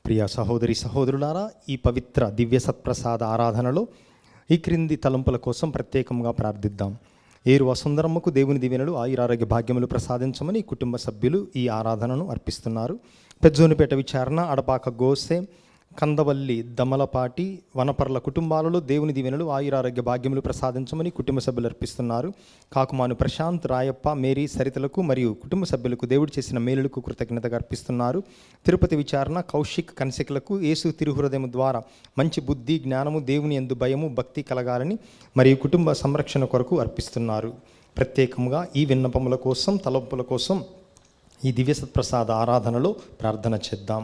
ప్రియ సహోదరి సహోదరులారా, ఈ పవిత్ర దివ్య సత్ప్రసాద ఆరాధనలో ఈ క్రింది తలంపుల కోసం ప్రత్యేకంగా ప్రార్థిద్దాం. ఏరు వసుంధరమ్మకు దేవుని దీవెనలు ఆయురారోగ్య భాగ్యములు ప్రసాదించమని కుటుంబ సభ్యులు ఈ ఆరాధనను అర్పిస్తున్నారు. పెద్దోనిపేట విచారణ, అడపాక గోసె, కందవల్లి, దమలపాటి, వనపర్ల కుటుంబాలలో దేవుని దీవెనలు ఆయురారోగ్య భాగ్యములు ప్రసాదించమని కుటుంబ సభ్యులు అర్పిస్తున్నారు. కాకుమాను ప్రశాంత్, రాయప్ప, మేరీ, సరితలకు మరియు కుటుంబ సభ్యులకు దేవుడు చేసిన మేలులకు కృతజ్ఞతగా అర్పిస్తున్నారు. తిరుపతి విచారణ, కౌశిక్, కన్సికలకు యేసు తిరుహృదయం ద్వారా మంచి బుద్ధి, జ్ఞానము, దేవుని యందు భయము, భక్తి కలగాలని మరియు కుటుంబ సంరక్షణ కొరకు అర్పిస్తున్నారు. ప్రత్యేకంగా ఈ విన్నపముల కోసం, తలంపుల కోసం ఈ దివ్య సత్ప్రసాద ఆరాధనలో ప్రార్థన చేద్దాం.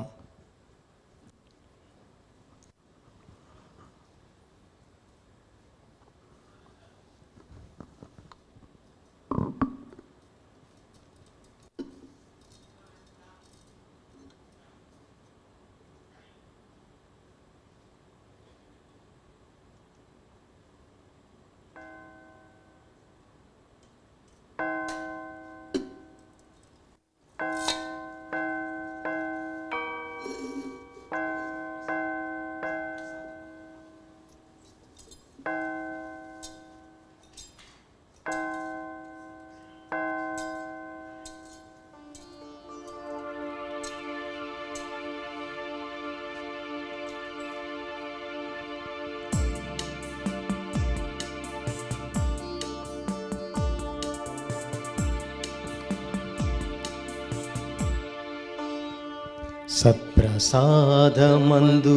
సత్ప్రసాదమందు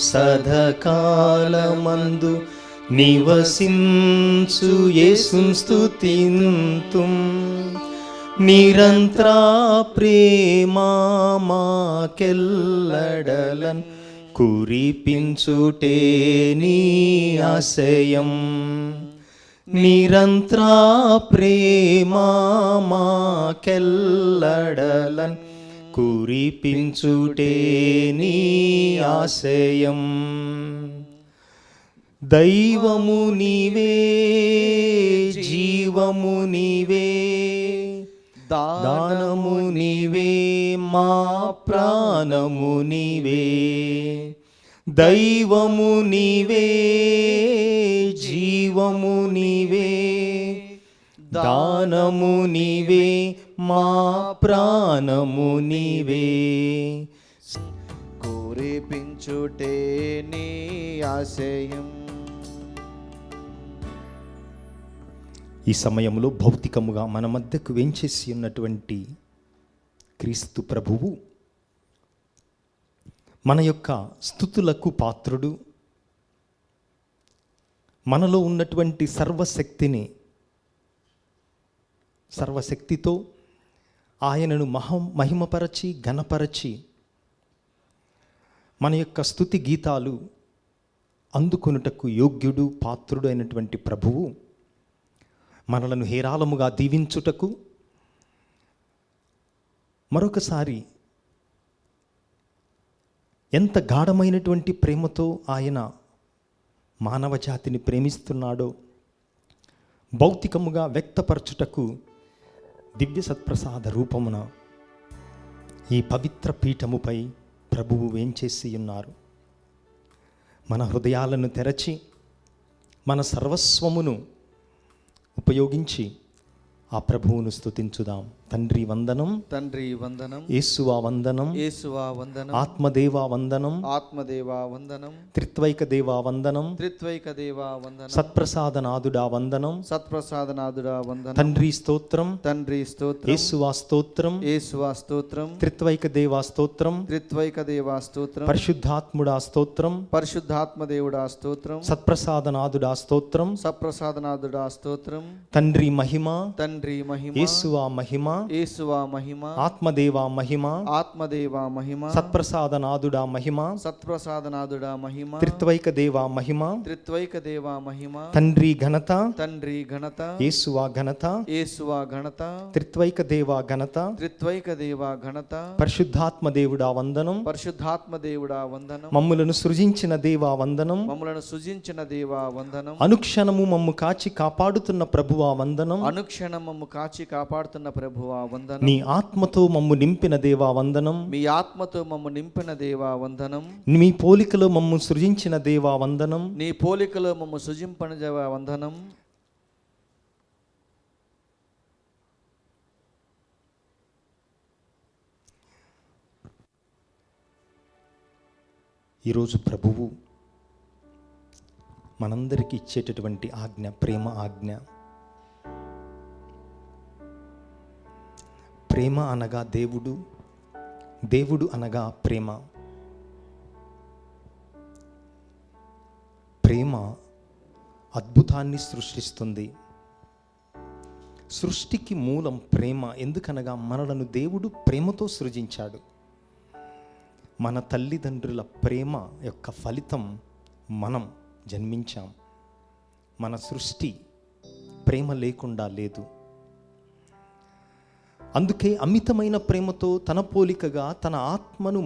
సదకాలమందు నివసించు యేసున్ స్తుతింతుం. నిరంతర ప్రేమా మాకెల్లడలన్ కురిపించుటే నీ ఆశయం. నిరంతర ప్రేమా మాకెల్లడలన్ కురిపించుటే నీ ఆశయం. దైవము నీవే, జీవము నీవే, దానము నీవే, మా ప్రాణము నీవే. దైవము నీవే, జీవము నీవే, దానము నీవే, మా ప్రాణము నీవే. కురిపించుటే నీ ఆశయం. ఈ సమయంలో భౌతికముగా మన మధ్యకు వేంచేసి ఉన్నటువంటి క్రీస్తు ప్రభువు మన యొక్క స్తుతులకు పాత్రుడు. మనలో ఉన్నటువంటి సర్వశక్తితో ఆయనను మహిమపరచి ఘనపరచి మన యొక్క స్తుతి గీతాలు అందుకొనుటకు యోగ్యుడు, పాత్రుడు అయినటువంటి ప్రభువు మనలను హేరాళముగా దీవించుటకు మరొకసారి ఎంత గాఢమైనటువంటి ప్రేమతో ఆయన మానవ జాతిని ప్రేమిస్తున్నాడో భౌతికముగా వ్యక్తపరచుటకు దివ్య సత్ప్రసాద రూపమున ఈ పవిత్ర పీఠముపై ప్రభువు వేంచేసి ఉన్నారు. మన హృదయాలను తెరచి మన సర్వస్వమును ఉపయోగించి ఆ ప్రభువును స్తుతించుదాం. తండ్రి వందనం, తండ్రి వందనం. యేసువా వందనం, యేసువా వందనం. ఆత్మదేవా వందనం, ఆత్మదేవా వందనం. త్రిత్వైక దేవా వందనం, త్రిత్వైక దేవా వందనం. సత్ప్రసాదనాదుడా వందనం, సత్ప్రసాదనాదుడా వందనం. తండ్రి స్తోత్రం, తండ్రి స్తోత్రం. యేసువా స్తోత్రం, యేసువా స్తోత్రం. త్రిత్వైక దేవా స్తోత్రం, త్రిత్వైక దేవా స్తోత్రం. పరిశుద్ధాత్ముడా స్తోత్రం, పరిశుద్ధాత్మ దేవుడా స్తోత్రం. సత్ప్రసాదనాదుడా స్తోత్రం, సత్ప్రసాదనాదుడా స్తోత్రం. తండ్రి మహిమ, తండ్రి మహిమ. యేసువా మహిమ, యేసువా మహిమ. ఆత్మదేవా మహిమ, ఆత్మదేవా మహిమ. సత్ప్రసాదనాదుడా మహిమ, సత్ప్రసాదనాదుడా మహిమ. త్రిత్వైక దేవా మహిమ, త్రిత్వైక దేవా మహిమ. తండ్రి ఘనత, తండ్రి ఘనత. యేసువా ఘనత, యేసువా ఘనత. త్రిత్వైక దేవా ఘనత, త్రిత్వైక దేవా ఘనత. పరిశుద్ధాత్మ దేవుడా వందనం, పరిశుద్ధాత్మ దేవుడా వందనం. మమ్ములను సృజించిన దేవా వందనం, మమ్ములను సృజించిన దేవా వందనం. అనుక్షణము మమ్ము కాచి కాపాడుతున్న ప్రభువా వందనం, అనుక్షణం మమ్ము కాచి కాపాడుతున్న ప్రభువా ప్రభువా వందనం. నీ ఆత్మతో మమ్ము నింపిన దేవా వందనం. మీ ఆత్మతో మమ్ము నింపిన దేవా వందనం. మీ పోలికలో మమ్ము సృజించిన దేవా వందనం. నీ పోలికలో మమ్ము సృజింపన దేవా వందనం. ఈరోజు ప్రభువు మనందరికీ ఇచ్చేటటువంటి ఆజ్ఞ ప్రేమ ఆజ్ఞ. ప్రేమ అనగా దేవుడు, దేవుడు అనగా ప్రేమ. ప్రేమ అద్భుతాన్ని సృష్టిస్తుంది. సృష్టికి మూలం ప్రేమ. ఎందుకనగా మనలను దేవుడు ప్రేమతో సృజించాడు. మన తల్లిదండ్రుల ప్రేమ యొక్క ఫలితం మనం జన్మించాం. మన సృష్టి ప్రేమ లేకుండా లేదు. అందుకే అమితమైన ప్రేమతో తన పోలికగా తన ఆత్మను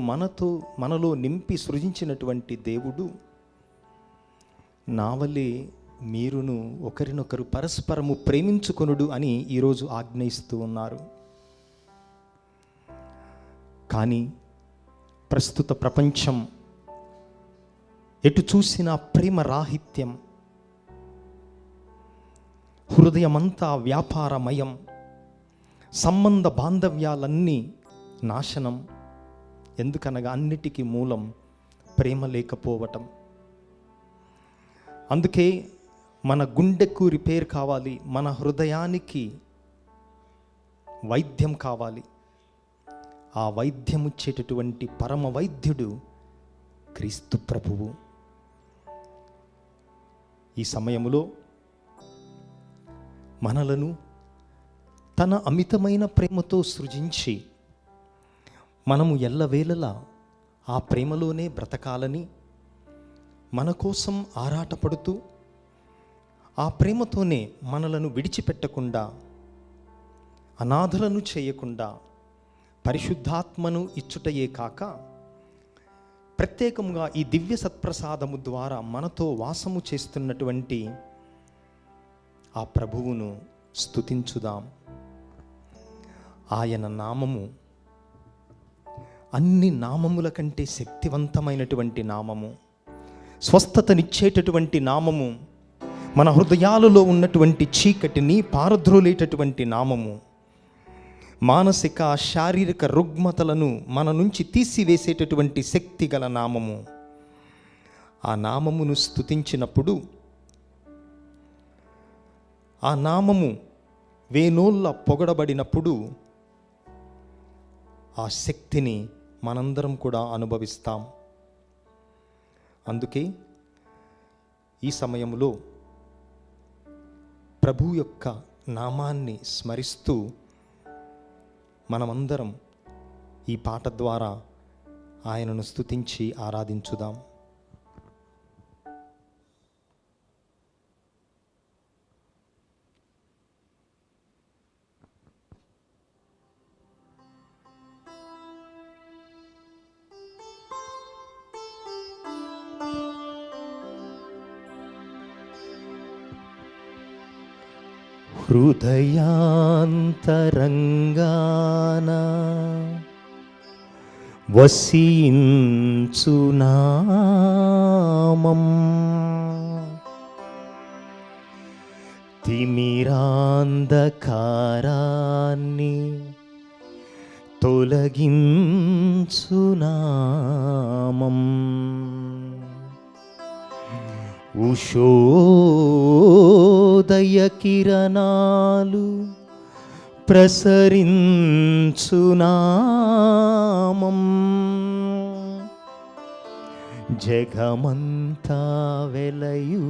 మనలో నింపి సృజించినటువంటి దేవుడు నావలే మీరును ఒకరినొకరు పరస్పరము ప్రేమించుకొనుడు అని ఈరోజు ఆజ్ఞయిస్తూ ఉన్నారు. కానీ ప్రస్తుత ప్రపంచం ఎటు చూసినా ప్రేమ రాహిత్యం, హృదయమంతా వ్యాపారమయం, సంబంధ బాంధవ్యాలన్నీ నాశనం. ఎందుకనగా అన్నిటికీ మూలం ప్రేమ లేకపోవటం. అందుకే మన గుండెకు రిపేర్ కావాలి, మన హృదయానికి వైద్యం కావాలి. ఆ వైద్యం ఇచ్చేటటువంటి పరమ వైద్యుడు క్రీస్తు ప్రభువు. ఈ సమయములో మనలను తన అమితమైన ప్రేమతో సృజించి మనము ఎల్లవేళలా ఆ ప్రేమలోనే బ్రతకాలని మన కోసం ఆరాటపడుతూ ఆ ప్రేమతోనే మనలను విడిచిపెట్టకుండా, అనాథలను చేయకుండా పరిశుద్ధాత్మను ఇచ్చుటయే కాక ప్రత్యేకంగా ఈ దివ్య సత్ప్రసాదము ద్వారా మనతో వాసము చేస్తున్నటువంటి ఆ ప్రభువును స్తుతించుదాం. ఆయన నామము అన్ని నామముల కంటే శక్తివంతమైనటువంటి నామము, స్వస్థతనిచ్చేటటువంటి నామము, మన హృదయాలలో ఉన్నటువంటి చీకటిని పారద్రోలేటటువంటి నామము, మానసిక శారీరక రుగ్మతలను మన నుంచి తీసివేసేటటువంటి శక్తి గల నామము. ఆ నామమును స్తుతించినప్పుడు, ఆ నామము వేనోళ్ళ పొగడబడినప్పుడు ఆ శక్తిని మనందరం కూడా అనుభవిస్తాం. అందుకే ఈ సమయంలో ప్రభు యొక్క నామాన్ని స్మరిస్తూ మనమందరం ఈ పాట ద్వారా ఆయనను స్తుతించి ఆరాధించుదాం. హృదయాంతరంగాన వసించు నామం, తిమిరాంధకారాన్ని తొలగించు నామం, ఉషోదయ కిరణాలు ప్రసరించు నామం, జగమంతా వెలయు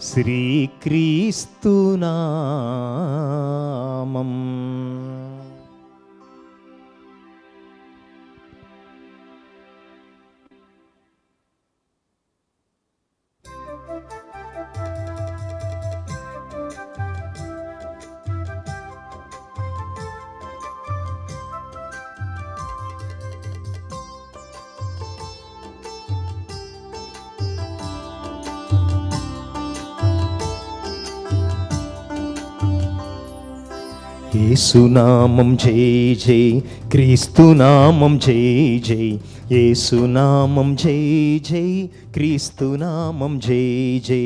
శ్రీక్రీస్తు నామం. యేసునామం జై జై, క్రీస్తునామం జై జై, యేసునామం జై జై, క్రీస్తునామం జై జై.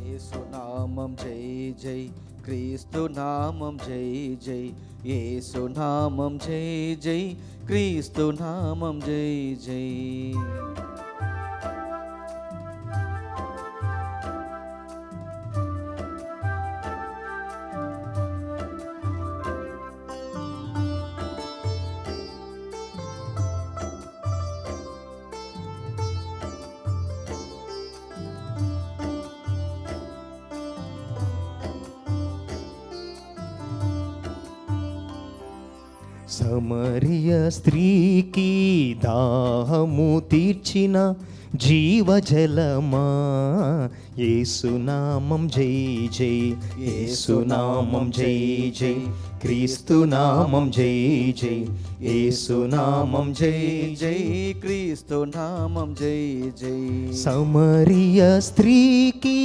యేసునామం జై జై, క్రీస్తునామం జై జై, యేసునామం జై జై, క్రీస్తునామం జై జై. సమరయ స్త్రీకి దాహము తీర్చిన జీవజలమా, యేసునామం జై జై, యేసునామం జై జై, క్రీస్తునామం జై జై, యేసునామం జై జై, క్రీస్తునామం జై జై. సమరయ స్త్రీకి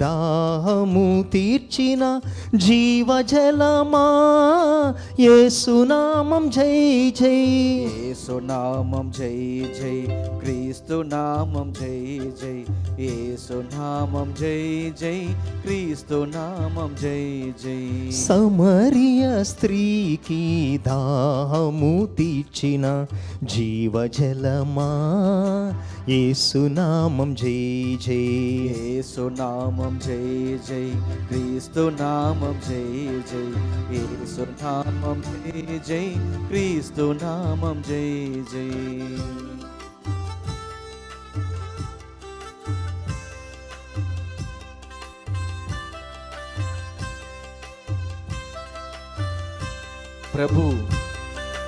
దాహము తీర్చిన జీవజలమా, యేసునామం జై జై, యేసునామం జై జై, క్రీస్తునామం జై జై, యేసునామం జై జై, క్రీస్తునామం జై జై. సమరయ స్త్రీకి దాహము తీర్చిన జీవజలమా, యేసునామం జై జై, యేసునామం జై జై, క్రీస్తునామం జై జై, యేసునామం జై జై, క్రీస్తునామం జై జై. ప్రభు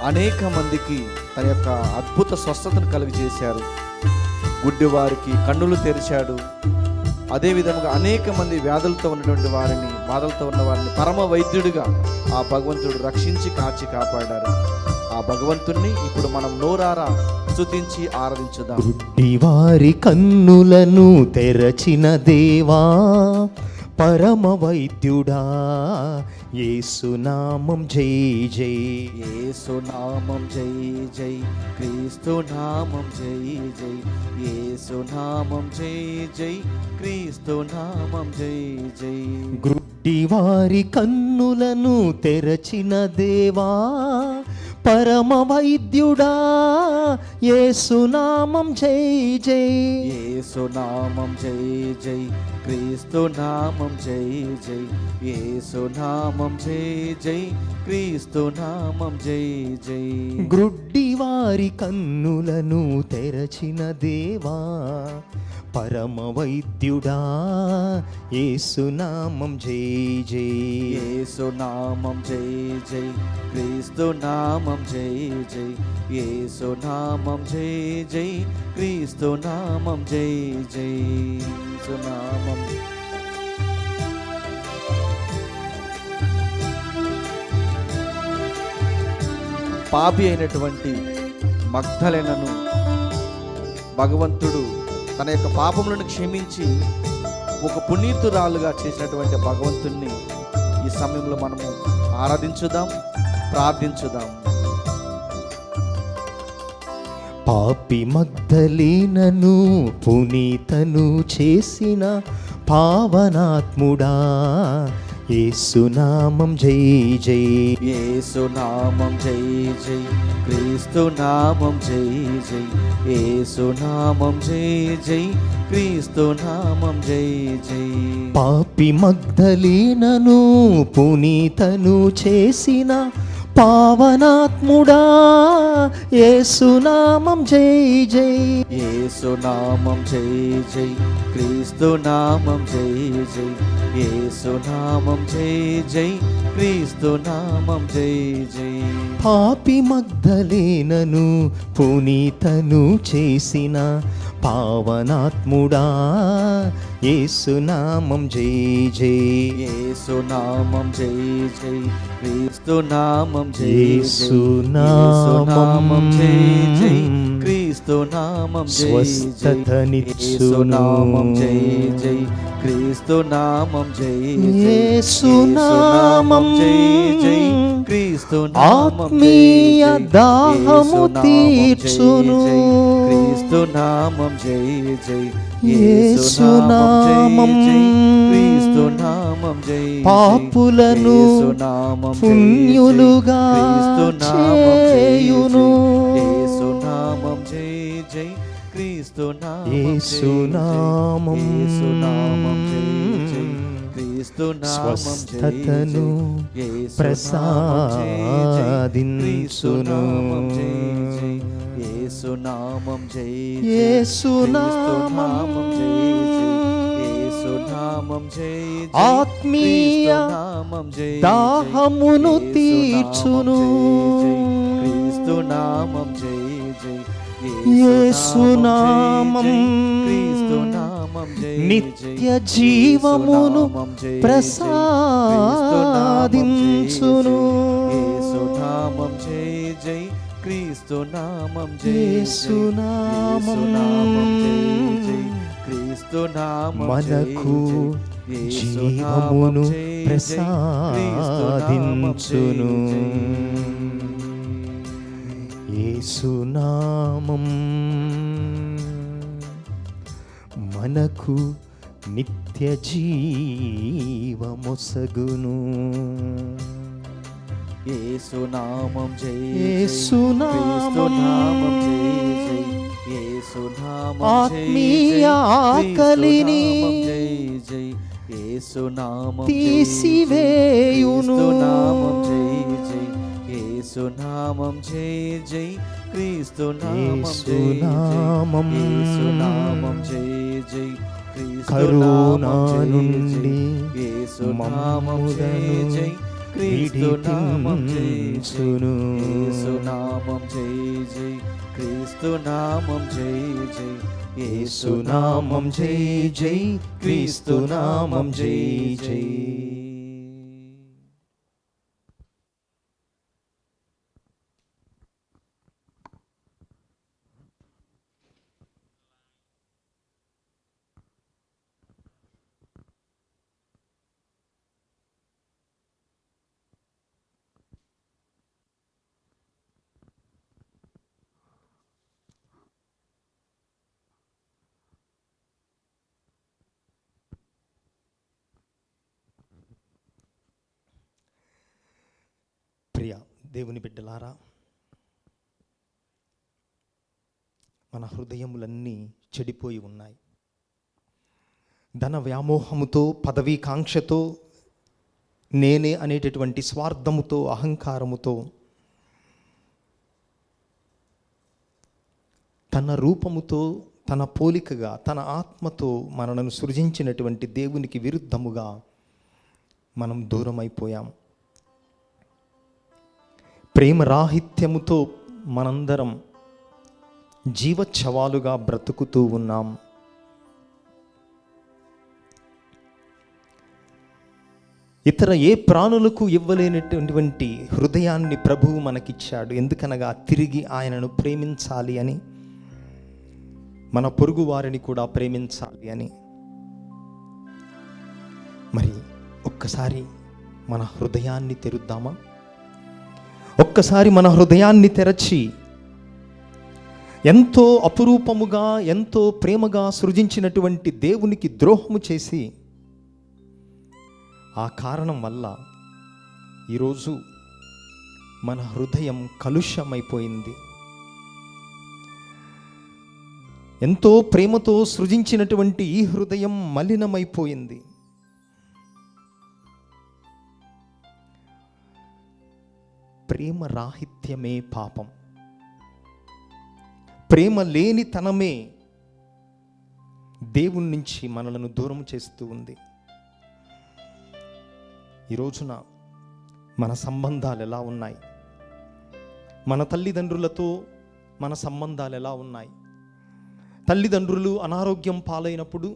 అనేక మందికి తన యొక్క అద్భుత స్వస్థతను కలుగజేశారు. గుడ్డివారికి కన్నులు తెరిచాడు. అదేవిధంగా అనేక మంది వ్యాధులతో ఉన్నటువంటి వారిని, బాధలతో ఉన్న వారిని పరమ వైద్యుడిగా ఆ భగవంతుడు రక్షించి కాచి కాపాడారు. ఆ భగవంతుణ్ణి ఇప్పుడు మనం నోరారా స్తుతించి ఆరాధించుదాం. గుడ్డివారి కన్నులను తెరచిన దేవా, పరమ వైద్యుడా, యేసునామం జై జై, యేసునామం జై జై, క్రీస్తునామం జై జై, యేసునామం జై జై, క్రీస్తునామం జై జై. గుడ్డివారి కన్నులను తెరచిన దేవా, పరమ వైద్యుడా, యేసునామం జై జై, యేసునామం జై జై, క్రీస్తునామం జై జై, యేసునామం జై జై, క్రీస్తునామం జై జై. గ్రుడ్డివారి కన్నులను తెరచిన దేవా, పరమ వైద్యుడా, యేసునామం జై జై, యేసునామం జై జై, క్రీస్తునామం జై జై, యేసునామం జై జై, క్రీస్తునామం జై జై. యేసునామం. పాపి అయినటువంటి మగ్దలేనను భగవంతుడు తన యొక్క పాపములను క్షమించి ఒక పునీతురాలుగా చేసినటువంటి భగవంతుణ్ణి ఈ సమయంలో మనము ఆరాధించుదాం, ప్రార్థించుదాం. పాపి మగ్దలేనను పునీతను చేసిన పావనాత్ముడా, యేసునామం జై జై, యేసునామం జై జై, క్రీస్తునామం జై జై, యేసునామం జై జై, క్రీస్తునామం జై జై. పాపి మగ్దలేనను పునీతను చేసిన పావనాత్ముడా, యేసునామం జై జై, యేసునామం జై జై, క్రీస్తునామం జై జై, యేసునామం జై జై, క్రీస్తునామం జై జై. పాపి మగ్దలేనను పునీతను చేసిన పావనాత్ముడా, యేసునామం జై జై, యేసునామం జై జై, క్రీస్తునామం జై జై, యేసునామం జై జై, క్రీస్తు క్రీస్తు నామం జై జై స్వస్థతనిచ్చును. యేసు నామం జై జై క్రీస్తు నామం జై జై యేసు నామం జై జై క్రీస్తు నామం జై ఆత్మీయ జై దాహము తీర్చును. క్రీస్తు నామం జై జై యేసు నామం క్రీస్తు నామం జై పాపులను పుణ్యులుగా చేయును. యేసు నామం జై జై క్రీస్తు నామం యేసు నామం యేసు నామం జై జై క్రీస్తు నామం స్వస్థతను ప్రసాదించును. యేసు నామం జై యేసు నామం యేసు నామం జై ఆత్మీయ దాహమును తీర్చును. క్రీస్తు నామం జై జై యేసు నామం క్రీస్తు నామం జై నిత్య జీవమును ప్రసాదించును. యేసు నామం జై జై క్రీస్తు నామం జై యేసు నామం జై జై క్రీస్తు నామం మనకు జీవమును ప్రసాదించును. యేసు నామం మనకు నిత్య జీవమొసగును. యేసు నామం జై యేసు నామం జై జై యేసు నామం ఆత్మీయ ఆకలిని జై జై యేసు నామం తీసివేయును. నామం జై జై యేసు నామం జై జై క్రీస్తు నామం జై నామం యేసు నామం జై జై కరుణా నుండి యేసు నామం జై జై క్రీస్తు నామం జై జై యేసు నామం జై జై క్రీస్తు నామం జై జై యేసు నామం జై జై క్రీస్తు నామం జై జై. ప్రియ దేవుని బిడ్డలారా, మన హృదయములన్నీ చెడిపోయి ఉన్నాయి. ధన వ్యామోహముతో, పదవీకాంక్షతో, నేనే అనేటటువంటి స్వార్థముతో, అహంకారముతో, తన రూపముతో, తన పోలికగా, తన ఆత్మతో మనలను సృజించినటువంటి దేవునికి విరుద్ధముగా మనం దూరం అయిపోయాం. ప్రేమ రాహిత్యముతో మనందరం జీవచ్ఛవాలుగా బ్రతుకుతూ ఉన్నాం. ఇతర ఏ ప్రాణులకు ఇవ్వలేనటువంటి హృదయాన్ని ప్రభువు మనకిచ్చాడు. ఎందుకనగా తిరిగి ఆయనను ప్రేమించాలి అని, మన పొరుగు వారిని కూడా ప్రేమించాలి అని. మరి ఒక్కసారి మన హృదయాన్ని తెరుద్దామా? ఒక్కసారి మన హృదయాన్ని తెరచి ఎంతో అపురూపముగా, ఎంతో ప్రేమగా సృజించినటువంటి దేవునికి ద్రోహము చేసి, ఆ కారణం వల్ల ఈరోజు మన హృదయం కలుషమైపోయింది. ఎంతో ప్రేమతో సృజించినటువంటి ఈ హృదయం మలినమైపోయింది. ప్రేమ రాహిత్యమే పాపం. ప్రేమ లేనితనమే దేవుని నుంచి మనలను దూరం చేస్తూ ఉంది. ఈ రోజున మన సంబంధాలు ఎలా ఉన్నాయి? మన తల్లిదండ్రులతో మన సంబంధాలు ఎలా ఉన్నాయి? తల్లిదండ్రులు అనారోగ్యం పాలైనప్పుడు,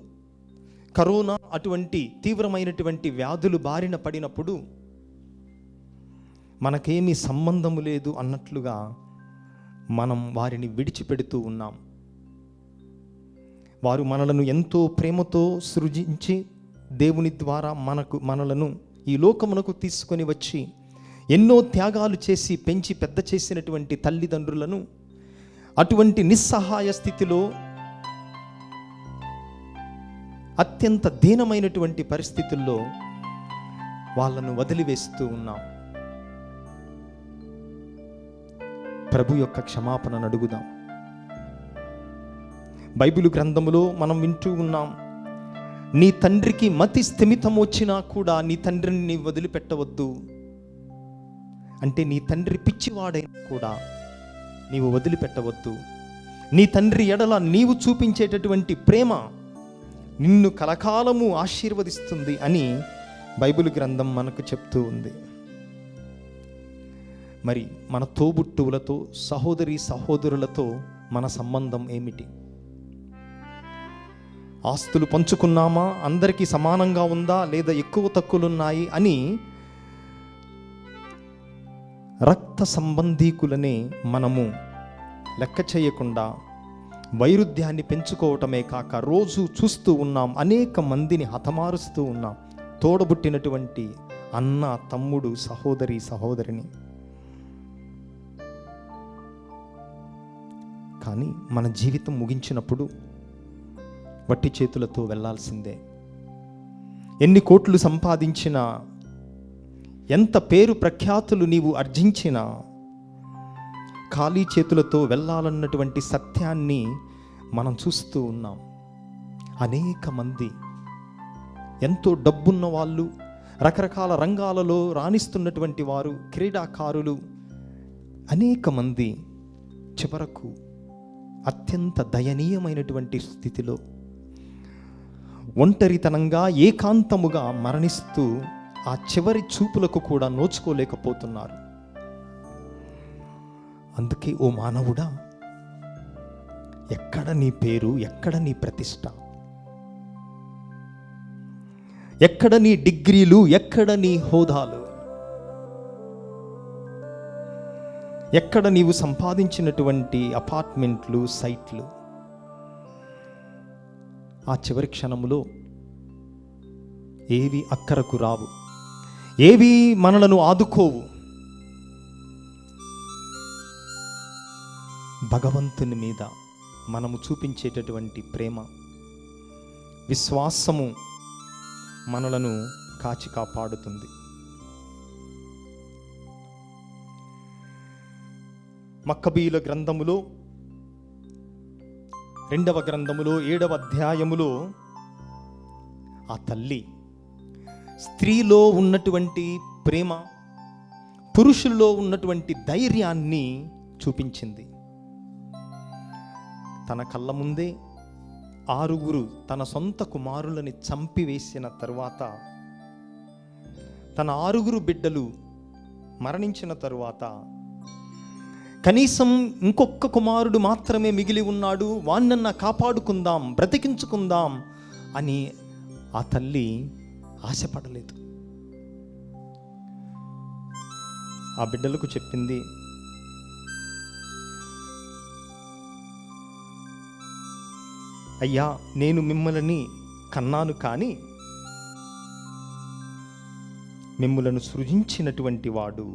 కరోనా అటువంటి తీవ్రమైనటువంటి వ్యాధులు బారిన పడినప్పుడు మనకేమీ సంబంధము లేదు అన్నట్లుగా మనం వారిని విడిచిపెడుతూ ఉన్నాం. వారు మనలను ఎంతో ప్రేమతో సృజించి దేవుని ద్వారా మనలను ఈ లోకమునకు తీసుకొని వచ్చి ఎన్నో త్యాగాలు చేసి పెంచి పెద్ద చేసినటువంటి తల్లిదండ్రులను అటువంటి నిస్సహాయ స్థితిలో, అత్యంత దీనమైనటువంటి పరిస్థితుల్లో వాళ్ళను వదిలివేస్తూ ఉన్నాం. ప్రభు యొక్క క్షమాపణను అడుగుదాం. బైబిలు గ్రంథములో మనం వింటూ ఉన్నాం, నీ తండ్రికి మతి స్థిమితం వచ్చినా కూడా నీ తండ్రిని నీ వదిలిపెట్టవద్దు. అంటే నీ తండ్రి పిచ్చివాడైనా కూడా నీవు వదిలిపెట్టవద్దు. నీ తండ్రి ఎడల నీవు చూపించేటటువంటి ప్రేమ నిన్ను కలకాలము ఆశీర్వదిస్తుంది అని బైబిల్ గ్రంథం మనకు చెప్తూ ఉంది. మరి మన తోబుట్టువులతో, సహోదరి సహోదరులతో మన సంబంధం ఏమిటి? ఆస్తులు పంచుకున్నామా? అందరికీ సమానంగా ఉందా లేదా ఎక్కువ తక్కువలున్నాయి అని రక్త సంబంధీకులనే మనము లెక్క చేయకుండా వైరుధ్యాన్ని పెంచుకోవటమే కాక రోజు చూస్తూ ఉన్నాం, అనేక మందిని హతమారుస్తూ ఉన్నాం. తోడబుట్టినటువంటి అన్న, తమ్ముడు, సహోదరి, సహోదరిని. కానీ మన జీవితం ముగించినప్పుడు వట్టి చేతులతో వెళ్ళాల్సిందే. ఎన్ని కోట్లు సంపాదించినా, ఎంత పేరు ప్రఖ్యాతులు నీవు ఆర్జించినా ఖాళీ చేతులతో వెళ్ళాలన్నటువంటి సత్యాన్ని మనం చూస్తూ ఉన్నాం. అనేక మంది ఎంతో డబ్బున్న వాళ్ళు, రకరకాల రంగాలలో రాణిస్తున్నటువంటి వారు, క్రీడాకారులు, అనేక మంది చివరకు అత్యంత దయనీయమైనటువంటి స్థితిలో ఒంటరితనంగా, ఏకాంతముగా మరణిస్తూ ఆ చివరి చూపులకు కూడా నోచుకోలేకపోతున్నారు. అందుకే ఓ మానవుడా, ఎక్కడ నీ పేరు, ఎక్కడ నీ ప్రతిష్ట, ఎక్కడ నీ డిగ్రీలు, ఎక్కడ నీ హోదాలు, ఎక్కడ నీవు సంపాదించినటువంటి అపార్ట్మెంట్లు, సైట్లు? ఆ చివరి క్షణములో ఏవి అక్కరకు రావు, ఏవి మనలను ఆదుకోవు. భగవంతుని మీద మనము చూపించేటటువంటి ప్రేమ, విశ్వాసము మనలను కాచి కాపాడుతుంది. మక్కబీయుల గ్రంథములో 2వ గ్రంథములో 7వ అధ్యాయములో ఆ తల్లి స్త్రీలో ఉన్నటువంటి ప్రేమ, పురుషుల్లో ఉన్నటువంటి ధైర్యాన్ని చూపించింది. తన కళ్ళ ముందే 6 తన సొంత కుమారులని చంపివేసిన తరువాత, తన 6 బిడ్డలు మరణించిన తరువాత, కనీసం ఇంకొక కుమారుడు మాత్రమే మిగిలి ఉన్నాడు, వాణ్ణన్నా కాపాడుకుందాం, బ్రతికించుకుందాం అని ఆ తల్లి ఆశపడలేదు. ఆ బిడ్డలకు చెప్పింది, అయ్యా, నేను మిమ్మల్ని కన్నాను, కానీ మిమ్ములను సృజించినటువంటి వాడు,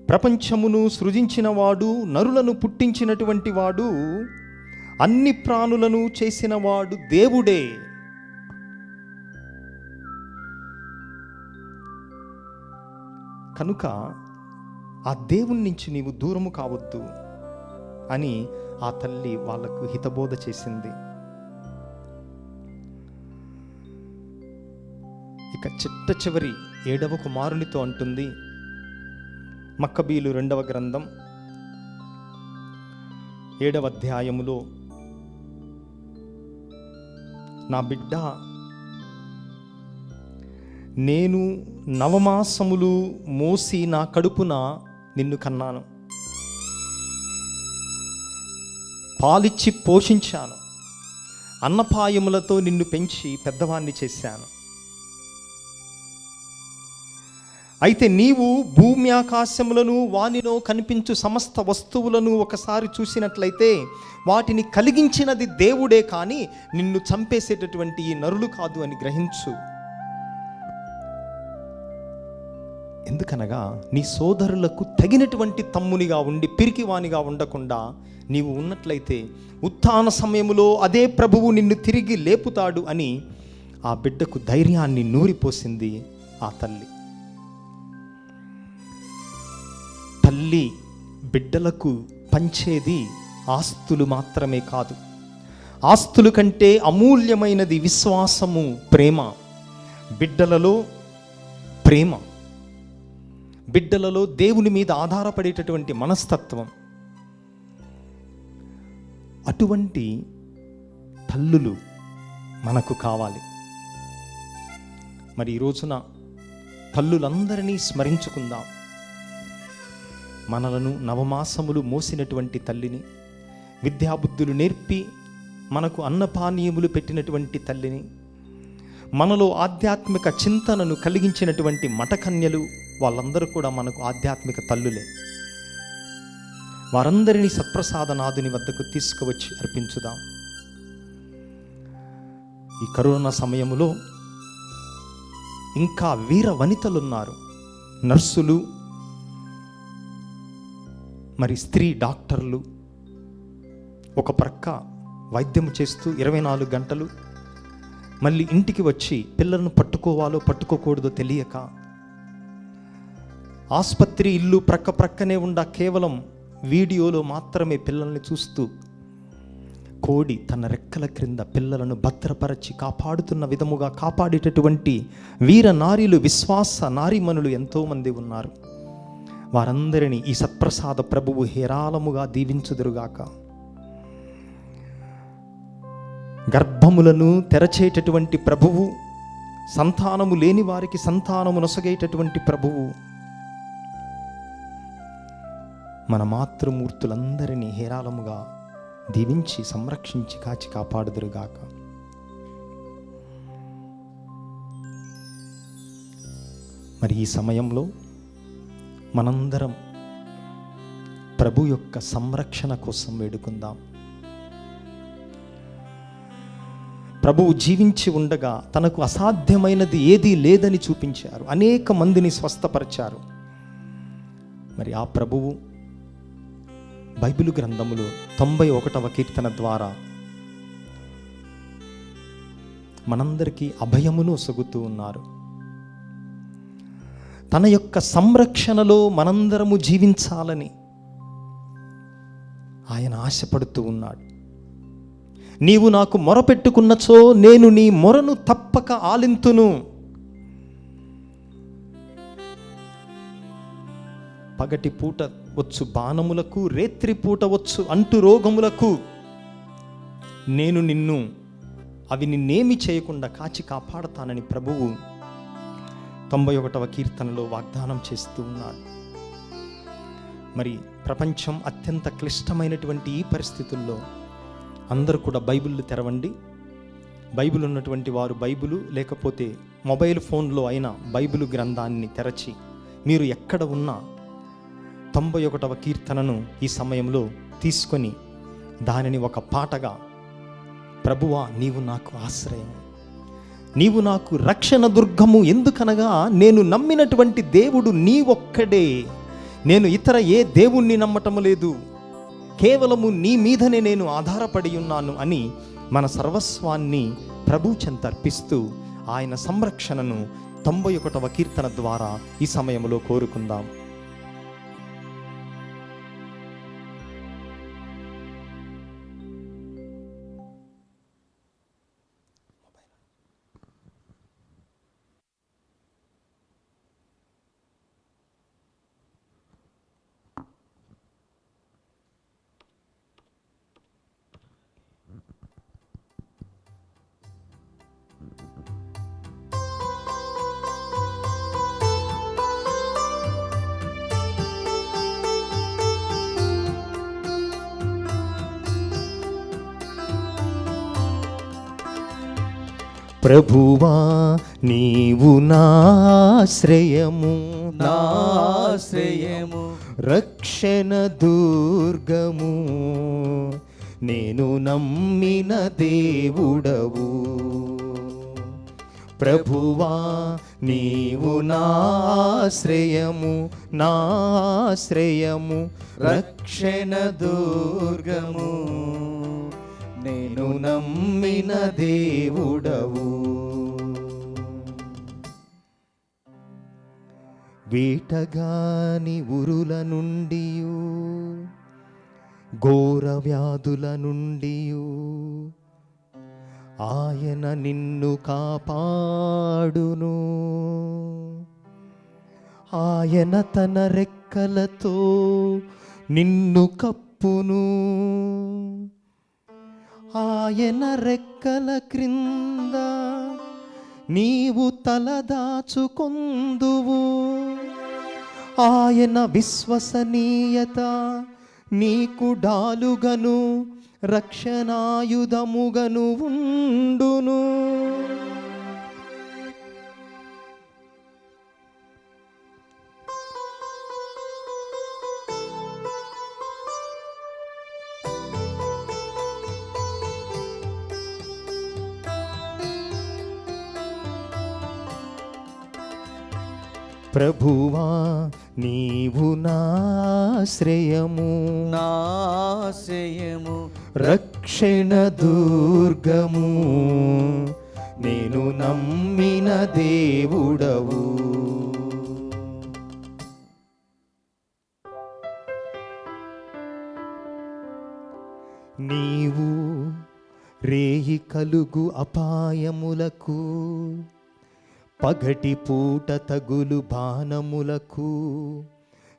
ప్రపంచమును సృజించిన వాడు, నరులను పుట్టించినటువంటి వాడు, అన్ని ప్రాణులను చేసిన వాడు దేవుడే. కనుక ఆ దేవుని నుంచి నీవు దూరము కావద్దు అని ఆ తల్లి వాళ్లకు హితబోధ చేసింది. ఇక చిట్ట చివరి 7వ కుమారునితో అంటుంది, మక్కబీయులు 2వ గ్రంథం 7వ అధ్యాయములో, నా బిడ్డ, నేను 9 మాసములు మోసి నా కడుపున నిన్ను కన్నాను, పాలిచ్చి పోషించాను, అన్నపాయములతో నిన్ను పెంచి పెద్దవాణ్ణి చేశాను. అయితే నీవు భూమి ఆకాశములను వానిలో కనిపించు సమస్త వస్తువులను ఒకసారి చూసినట్లయితే వాటిని కలిగించినది దేవుడే కానీ నిన్ను చంపేసేటటువంటి ఈ నరులు కాదు అని గ్రహించు. ఎందుకనగా నీ సోదరులకు తగినటువంటి తమ్మునిగా ఉండి పిరికివానిగా ఉండకుండా నీవు ఉన్నట్లయితే ఉత్థాన సమయములో అదే ప్రభువు నిన్ను తిరిగి లేపుతాడు అని ఆ బిడ్డకు ధైర్యాన్ని నూరిపోసింది ఆ తల్లి. తల్లి బిడ్డలకు పంచేది ఆస్తులు మాత్రమే కాదు, ఆస్తుల కంటే అమూల్యమైనది విశ్వాసము, ప్రేమ. బిడ్డలలో ప్రేమ, బిడ్డలలో దేవుని మీద ఆధారపడేటటువంటి మనస్తత్వం. అటువంటి తల్లులు మనకు కావాలి. మరి ఈ రోజున తల్లులందరినీ స్మరించుకుందాం. మనలను నవమాసములు మోసినటువంటి తల్లిని, విద్యాబుద్ధులు నేర్పి మనకు అన్నపానీయములు పెట్టినటువంటి తల్లిని, మనలో ఆధ్యాత్మిక చింతనను కలిగించినటువంటి మఠకన్యలు, వాళ్ళందరూ కూడా మనకు ఆధ్యాత్మిక తల్లులే. వారందరినీ సత్ప్రసాదనాథుని వద్దకు తీసుకువచ్చి అర్పించుదాం. ఈ కరోనా సమయములో ఇంకా వీర వనితలున్నారు, నర్సులు, మరి స్త్రీ డాక్టర్లు. ఒక ప్రక్క వైద్యము చేస్తూ 24 గంటలు, మళ్ళీ ఇంటికి వచ్చి పిల్లలను పట్టుకోవాలో పట్టుకోకూడదో తెలియక, ఆసుపత్రి ఇల్లు ప్రక్క ప్రక్కనే ఉండ కేవలం వీడియోలో మాత్రమే పిల్లల్ని చూస్తూ, కోడి తన రెక్కల క్రింద పిల్లలను భద్రపరచి కాపాడుతున్న విధముగా కాపాడేటటువంటి వీర నారీలు, విశ్వాస నారీమణులు ఎంతోమంది ఉన్నారు. వారందరినీ ఈ సత్ప్రసాద ప్రభువు హేరాళముగా దీవించుదురుగాక. గర్భములను తెరచేటటువంటి ప్రభువు, సంతానము లేని వారికి సంతానము నొసగేటటువంటి ప్రభువు మన మాతృమూర్తులందరినీ హేరాళముగా దీవించి సంరక్షించి కాచి కాపాడుదురుగాక. మరి ఈ సమయంలో మనందరం ప్రభు యొక్క సంరక్షణ కోసం వేడుకుందాం. ప్రభువు జీవించి ఉండగా తనకు అసాధ్యమైనది ఏదీ లేదని చూపించారు, అనేక మందిని స్వస్థపరిచారు. మరి ఆ ప్రభువు బైబిలు గ్రంథములో 91వ కీర్తన ద్వారా మనందరికీ అభయమును ఒసగుతూ ఉన్నారు. తన యొక్క సంరక్షణలో మనందరము జీవించాలని ఆయన ఆశపడుతూ ఉన్నాడు. నీవు నాకు మొరపెట్టుకున్నచో నేను నీ మొరను తప్పక ఆలింతును. పగటి పూట వచ్చు బాణములకు, రేత్రి పూట వచ్చు అంటు రోగములకు నేను అవి నిన్నేమి చేయకుండా కాచి కాపాడతానని ప్రభువు 91వ కీర్తనలో వాగ్దానం చేస్తూ ఉన్నాడు. మరి ప్రపంచం అత్యంత క్లిష్టమైనటువంటి ఈ పరిస్థితుల్లో అందరూ కూడా బైబిల్ తెరవండి. బైబిల్ ఉన్నటువంటి వారు బైబిలు, లేకపోతే మొబైల్ ఫోన్లో అయినా బైబిల్ గ్రంథాన్ని తెరచి మీరు ఎక్కడ ఉన్నా 91వ కీర్తనను ఈ సమయంలో తీసుకొని దానిని ఒక పాటగా, ప్రభువా నీవు నాకు ఆశ్రయం, నీవు నాకు రక్షణ దుర్గము, ఎందుకనగా నేను నమ్మినటువంటి దేవుడు నీ ఒక్కడే, నేను ఇతర ఏ దేవుణ్ణి నమ్మటము లేదు, కేవలము నీ మీదనే నేను ఆధారపడి ఉన్నాను అని మన సర్వస్వాన్ని ప్రభు చెంత అర్పిస్తూ ఆయన సంరక్షణను 91వ కీర్తన ద్వారా ఈ సమయంలో కోరుకుందాం. ప్రభువా నీవు నా ఆశ్రయము, నా ఆశ్రయము, రక్షణ దుర్గము, నేను నమ్మిన దేవుడవు. ప్రభువా నీవు నా ఆశ్రయము, నా ఆశ్రయము, రక్షణ దుర్గము, నేను నమ్మిన దేవుడవు. వేటగాని ఉరుల నుండియు, ఘోర వ్యాధుల నుండియు ఆయన నిన్ను కాపాడును. ఆయన తన రెక్కలతో నిన్ను కప్పును. ఆయన రెక్కల క్రింద నీవు తలదాచుకొందువు. ఆయన విశ్వసనీయత నీకు డాలుగను, రక్షణాయుధముగను ఉండును. ప్రభువా నీవు నా ఆశ్రయము, నా ఆశ్రయము, రక్షణ దుర్గము, నేను నమ్మిన దేవుడవు. నీవు రేయి కలుగు అపాయములకు, పగటి పూట తగులు బాణములకు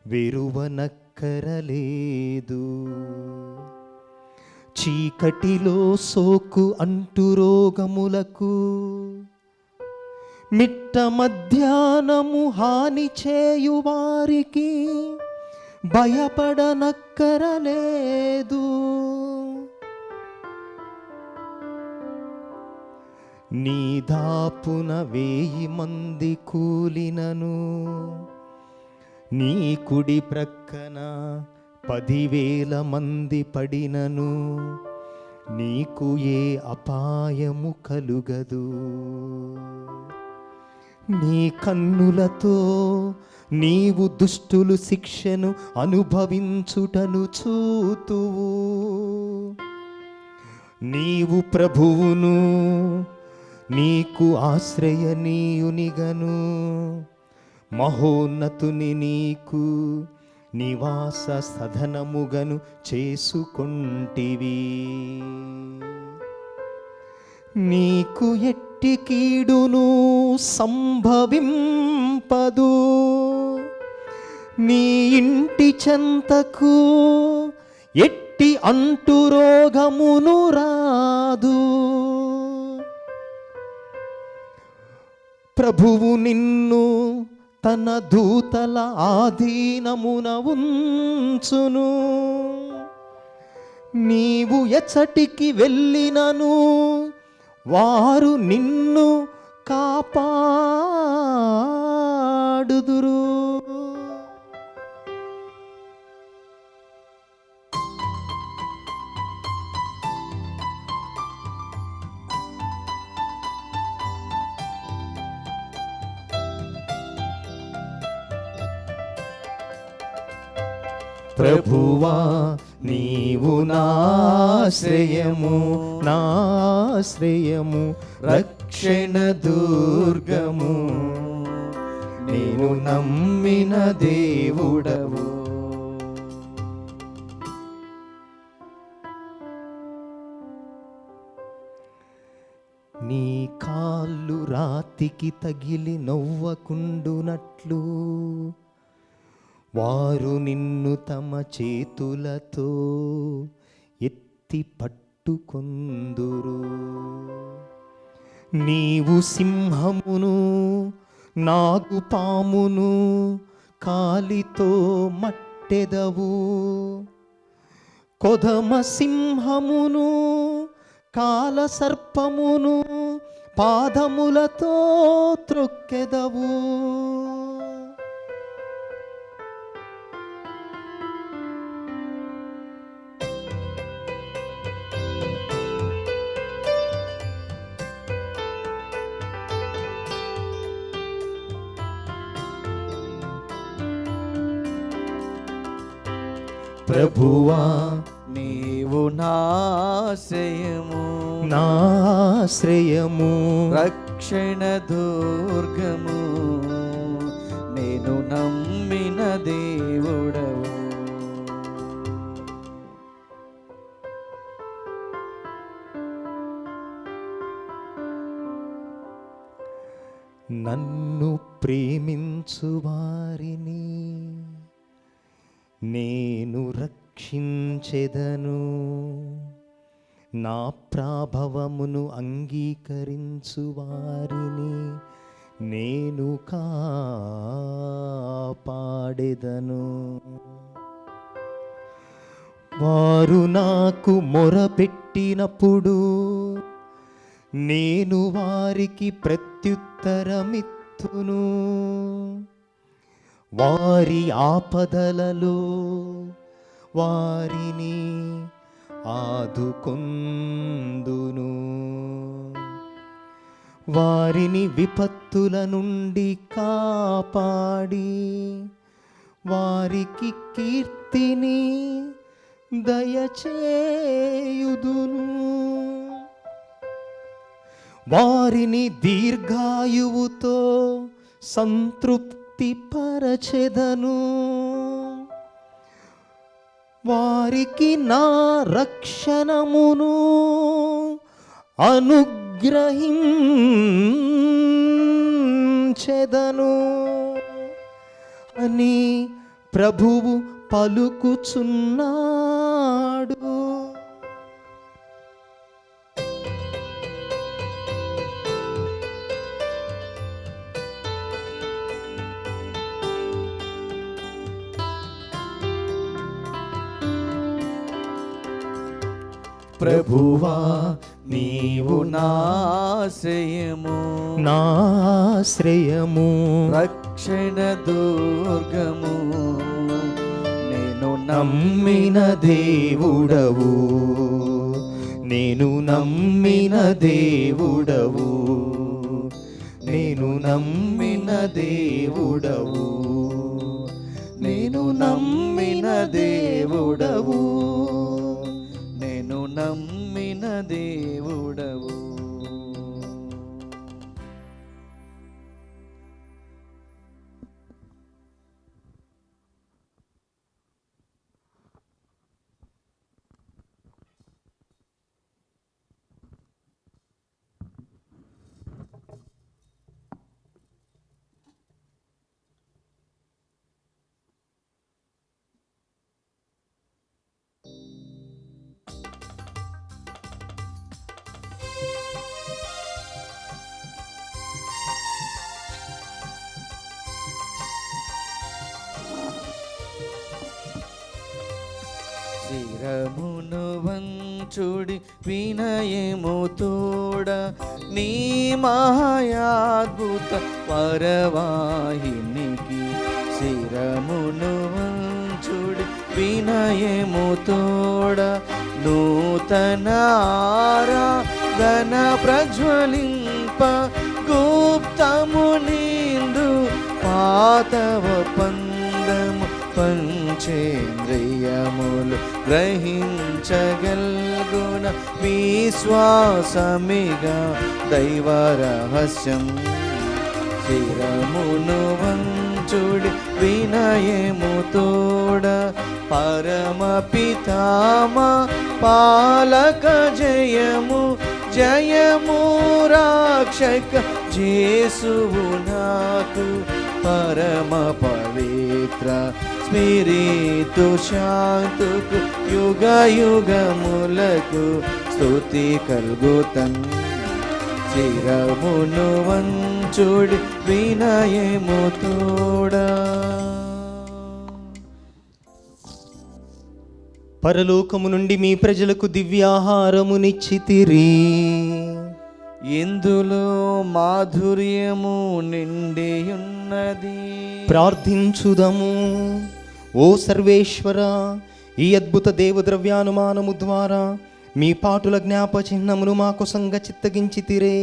వెరువనక్కరలేదు. చీకటిలో సోకు అంటు రోగములకు, మిట్ట మధ్యాహ్నము హాని చేయువారికి భయపడనక్కరలేదు. నీ దాపున 1000 మంది కూలినను, నీ కుడి ప్రక్కన 10,000 మంది పడినను, నీకు ఏ అపాయము కలుగదు. నీ కన్నులతో నీవు దుష్టులు శిక్షను అనుభవించుటను చూతువు. నీవు ప్రభువును నీకు ఆశ్రయనీయునిగను, మహోన్నతుని నీకు నివాస సదనముగను చేసుకొంటివి. నీకు ఎట్టి కీడును సంభవింపదు, నీ ఇంటి చెంతకు ఎట్టి అంటు రోగమును రాదు. ప్రభువు నిన్ను తన దూతల ఆధీనమున ఉంచును. నీవు ఎచ్చటికి వెళ్ళినను వారు నిన్ను కాపాడుదురు. ప్రభువా నీవు నాశ్రయము, నాశ్రయము, రక్షణ దుర్గము, నేను నమ్మిన దేవుడవు. నీ కాళ్ళు రాతికి తగిలి నవ్వకుండునట్లు వారు నిన్ను తమ చేతులతో ఎత్తి పట్టుకొందురు. నీవు సింహమును నాగుపామును కాలితో మట్టెదవు. కొదమ సింహమును కాల సర్పమును పాదములతో త్రొక్కెదవు. ప్రభువా నీవు నాశ్రయము, నాశ్రయము, రక్షణ దుర్గము, నేను నమ్మిన దేవుడవు. నన్ను ప్రేమించు వారిని నేను రక్షించెదను, నా ప్రాభవమును అంగీకరించు వారిని నేను కాపాడెదను. వారు నాకు మొరపెట్టినప్పుడు నేను వారికి ప్రత్యుత్తరమిత్తును. వారి ఆపదలలో వారిని ఆదుకొందును. వారిని విపత్తుల నుండి కాపాడి వారికి కీర్తిని దయచేయుదును. వారిని దీర్ఘాయువుతో సంతృప్తి పరచెదను. వారికి నా రక్షణమును అనుగ్రహించెదను అని ప్రభువు పలుకుచున్నాడు. ప్రభువా నీవు నాశ్రయము, నాశ్రయము, రక్షణ దుర్గము, నేను నమ్మిన దేవుడవు, నేను నమ్మిన దేవుడవు, నేను నమ్మిన దేవుడవు, నేను నమ్మిన దేవుడవు, నేను నమ్మిన దేవుడవు. శిరమును వంచుడి వినయము తోడ నీ మహాయాద్భుత పరవాహినికి. శిరమును వంచుడి వినయము తోడ నూతన ఆరాధన ప్రజ్వలింప గుప్తము నిందు పాతవ పందము పంచేంద్రియములు గ్రహించగల్గున విశ్వాసమిగా దైవ రహస్యం. శిరమును వంచుడి వినయము తోడ పరమ పితామ పాలక జయము జయము రాక్షక జేసువు నాకు పరమ పవిత్ర స్మిరితు శాంతుకు యుగ యుగములకు స్తుతి కల్గుతన్. శిరమును వంచుడి వినయము తోడా. పరలోకము నుండి మీ ప్రజలకు దివ్యాహారమునిచ్చితిరి. ఇందులో మాధుర్యము నిండియున్నది. ప్రార్థించుదము. ఓ సర్వేశ్వర, ఈ అద్భుత దేవద్రవ్యానుమానము ద్వారా మీ పాటుల జ్ఞాప చిహ్నమును మాకు సంగచిత్తగించితిరే.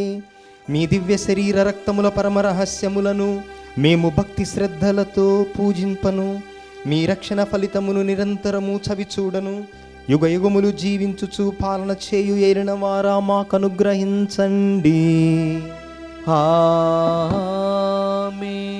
మీ దివ్య శరీర రక్తముల పరమ రహస్యములను మేము భక్తి శ్రద్ధలతో పూజింపను. మీ రక్షణ ఫలితమును నిరంతరము చవి చూడను. యుగ యుగములు జీవించుచు పాలన చేయు ఏలిన వారా మాకు అనుగ్రహించండి. ఆమేన్.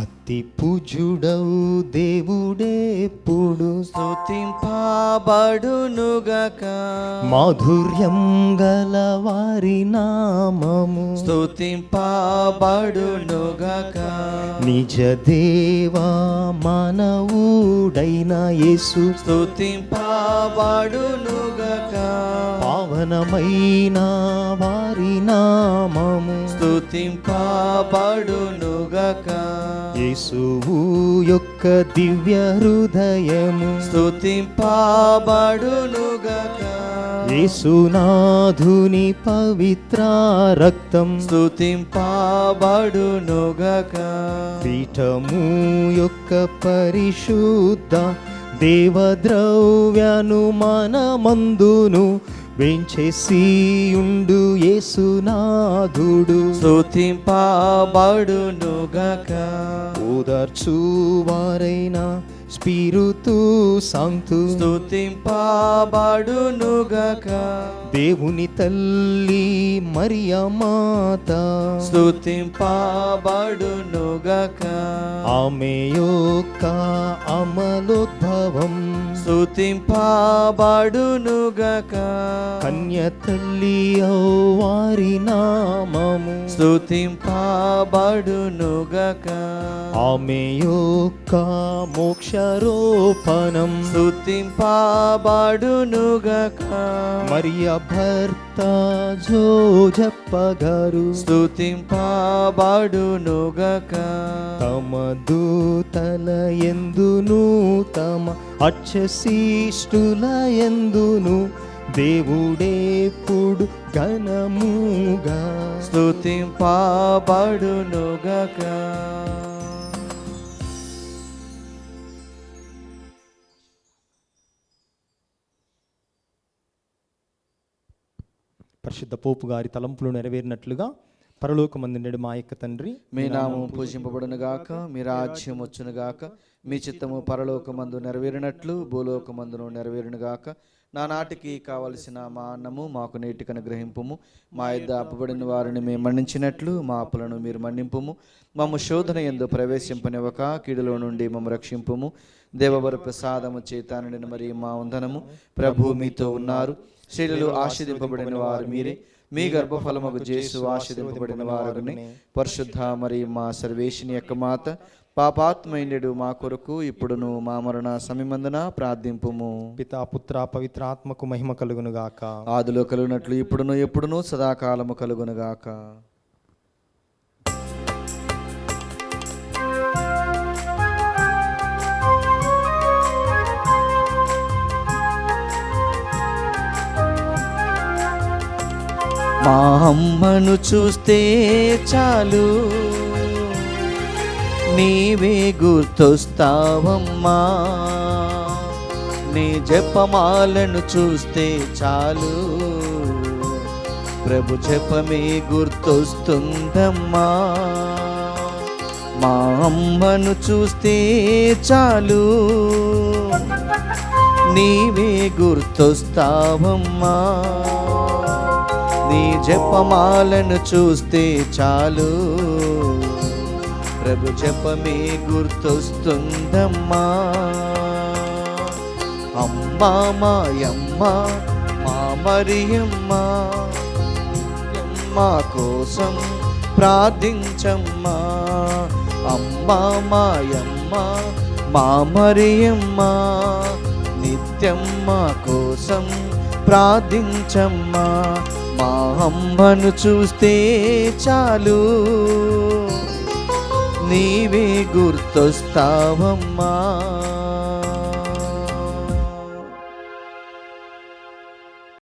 అతి పూజుడవు దేవుడెప్పుడు స్తుతింపబడునుగాక. మాధుర్యం గల వారి నామము స్తుతింపబడునుగాక. నిజ దేవా మానవుడైన యేసు స్తుతింపబడునుగాక. పావనమైన వారి నామము స్తుతింపబడునుగాక. యేసువు యొక్క దివ్య హృదయము స్తుతింపబడునుగాక. యేసునాథుని పవిత్ర రక్తం స్తుతింపబడునుగాక. పీఠము యొక్క పరిశుద్ధ దేవద్రవ్యను మనమందును వెంచేసియుండు యేసునాథుడు స్తుతింపబడునుగాక. ఓదార్చువారైన స్పిరుతు సాంతు స్తుతింపబడునుగాక. దేవుని తల్లి మరియ మాత స్తుతింపబడునుగాక. ఆమె యొక్క అమలోద్భవం స్తుతింపబడునుగాక. కన్య తల్లి వారి నామము స్తుతింపబడునుగాక. ఆమె యొక్క మోక్షారోపణం స్తుతింపబడునుగాక. మరియ భర్త జోజప్ప గారు స్తుతింపబడునుగాక. తమ దూతల ఎందును తమ అక్షశిష్టుల ఎందును దేవుడెప్పుడు ఘనముగా స్తుతింపబడునుగాక. పరిశుద్ధ పోపు గారి తలంపులు నెరవేరినట్లుగా పరలోకమందుండెడు మా యొక్క తండ్రి, మీ నామము పూజింపబడునుగాక. మీ రాజ్యం వచ్చునుగాక. మీ చిత్తము పరలోకమందు నెరవేరినట్లు భూలోకమందును నెరవేరునుగాక. నానాటికి కావలసిన మా అన్నము మాకు నేటికి అనుగ్రహింపుము. మా యొద్ద అప్పుబడిన వారిని మేము మన్నించినట్లు మా అప్పులను మీరు మన్నింపుము. మమ్ము శోధన యందు ప్రవేశింపనివ్వక కీడులో నుండి మమ్ము రక్షింపుము. దేవవర ప్రసాదము చేతానని మరి మా వందనము. ప్రభు మీతో ఉన్నారు. స్త్రీలలో ఆశీర్వదింపబడిన వారు మీరే. మీ గర్భఫలముకు జేసు ఆశీర్వదింపబడిన వారుని. పరిశుద్ధ మరి మా సర్వేశిని యొక్క మాత, పాపాత్మైండెడు మా కొరకు ఇప్పుడును మా మరణ సమయమందున ప్రార్థింపుము. పితా పుత్ర పవిత్రాత్మకు మహిమ కలుగునుగాక. ఆదిలో కలుగునట్లు ఇప్పుడును ఎప్పుడును సదాకాలము కలుగునుగాక. మా అమ్మను చూస్తే చాలు నీవే గుర్తొస్తావమ్మా, నీ జపమాలను చూస్తే చాలు ప్రభు జపమే గుర్తొస్తుందమ్మా. మా అమ్మను చూస్తే చాలు నీవే గుర్తొస్తావమ్మా, నీ జపమాలను చూస్తే చాలు ప్రభు జపమే గుర్తొస్తుందమ్మా. అమ్మా మాయమ్మ మా మరియమ్మ, మా కోసం ప్రార్థించమ్మా. అమ్మా మాయమ్మ మా మరియమ్మ, నిత్యం మా కోసం ప్రార్థించమ్మా. మా అమ్మను చూస్తే చాలు నీవే గుర్తొస్తావమ్మా.